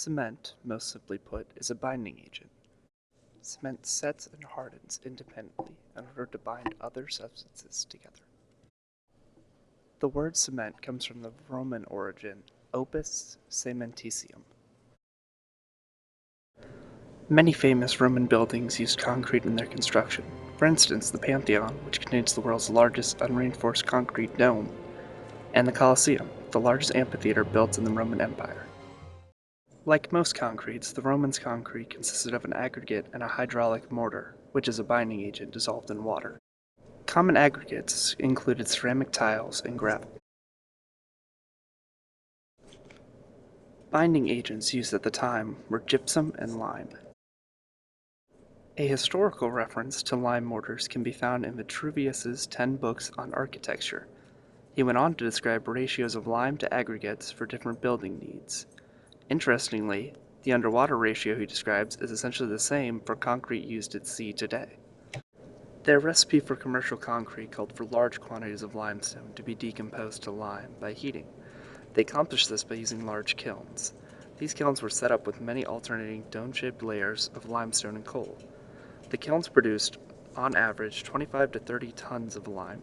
Cement, most simply put, is a binding agent. Cement sets and hardens independently in order to bind other substances together. The word cement comes from the Roman origin opus cementitium. Many famous Roman buildings used concrete in their construction. For instance, the Pantheon, which contains the world's largest unreinforced concrete dome, and the Colosseum, the largest amphitheater built in the Roman Empire. Like most concretes, the Romans' concrete consisted of an aggregate and a hydraulic mortar, which is a binding agent dissolved in water. Common aggregates included ceramic tiles and gravel. Binding agents used at the time were gypsum and lime. A historical reference to lime mortars can be found in Vitruvius's 10 books on architecture. He went on to describe ratios of lime to aggregates for different building needs. Interestingly, the underwater ratio he describes is essentially the same for concrete used at sea today. Their recipe for commercial concrete called for large quantities of limestone to be decomposed to lime by heating. They accomplished this by using large kilns. These kilns were set up with many alternating dome-shaped layers of limestone and coal. The kilns produced, on average, 25 to 30 tons of lime.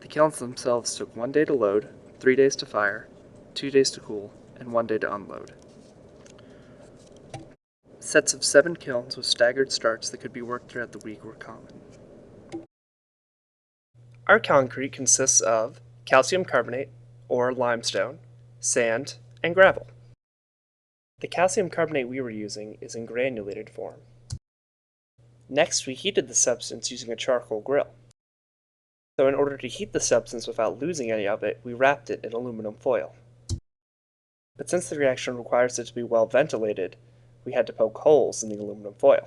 The kilns themselves took 1 day to load, 3 days to fire, 2 days to cool, and 1 day to unload. Sets of 7 kilns with staggered starts that could be worked throughout the week were common. Our concrete consists of calcium carbonate, or limestone, sand, and gravel. The calcium carbonate we were using is in granulated form. Next, we heated the substance using a charcoal grill. So in order to heat the substance without losing any of it, we wrapped it in aluminum foil. But since the reaction requires it to be well ventilated, we had to poke holes in the aluminum foil.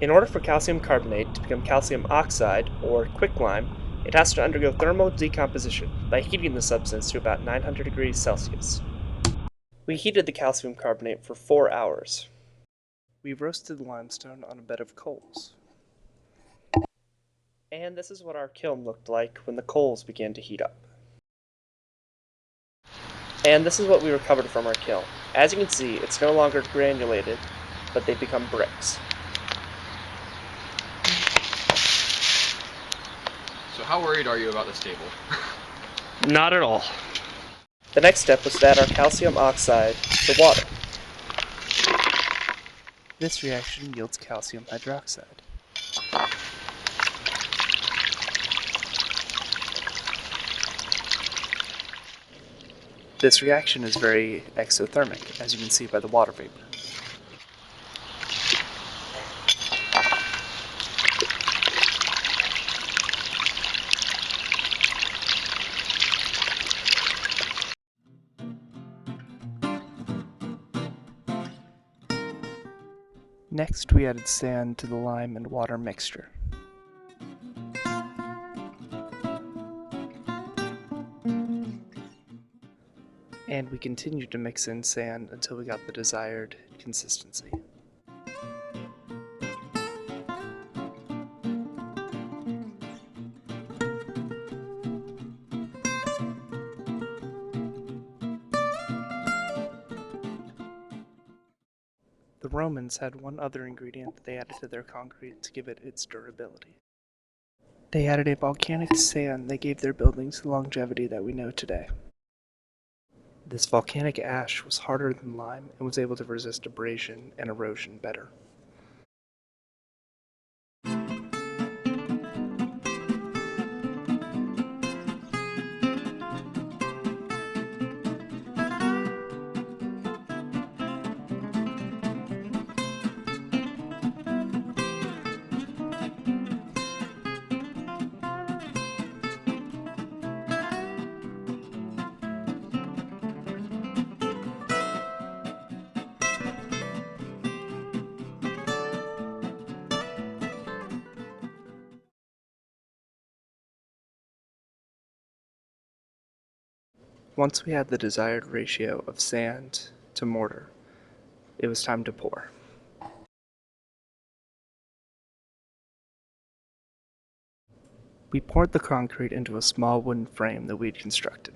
In order for calcium carbonate to become calcium oxide, or quicklime, it has to undergo thermal decomposition by heating the substance to about 900 degrees Celsius. We heated the calcium carbonate for 4 hours. We roasted limestone on a bed of coals. And this is what our kiln looked like when the coals began to heat up. And this is what we recovered from our kiln. As you can see, it's no longer granulated, but they become bricks. So how worried are you about this table? Not at all. The next step was to add our calcium oxide to water. This reaction yields calcium hydroxide. This reaction is very exothermic, as you can see by the water vapor. Next, we added sand to the lime and water mixture. And we continued to mix in sand until we got the desired consistency. The Romans had one other ingredient that they added to their concrete to give it its durability. They added a volcanic sand that gave their buildings the longevity that we know today. This volcanic ash was harder than lime and was able to resist abrasion and erosion better. Once we had the desired ratio of sand to mortar, it was time to pour. We poured the concrete into a small wooden frame that we had constructed.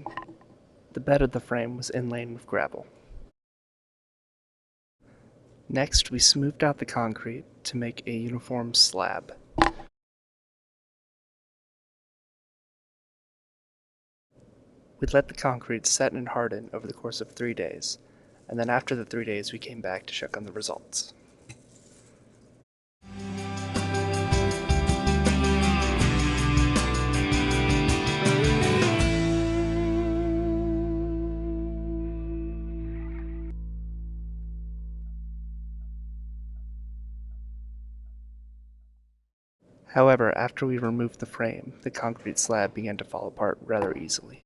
The bed of the frame was inlaid with gravel. Next, we smoothed out the concrete to make a uniform slab. We let the concrete set and harden over the course of 3 days, and then after the 3 days we came back to check on the results. However, after we removed the frame, the concrete slab began to fall apart rather easily.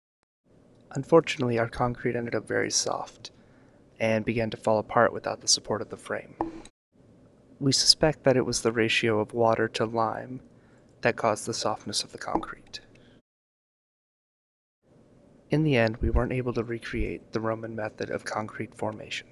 Unfortunately, our concrete ended up very soft and began to fall apart without the support of the frame. We suspect that it was the ratio of water to lime that caused the softness of the concrete. In the end, we weren't able to recreate the Roman method of concrete formation.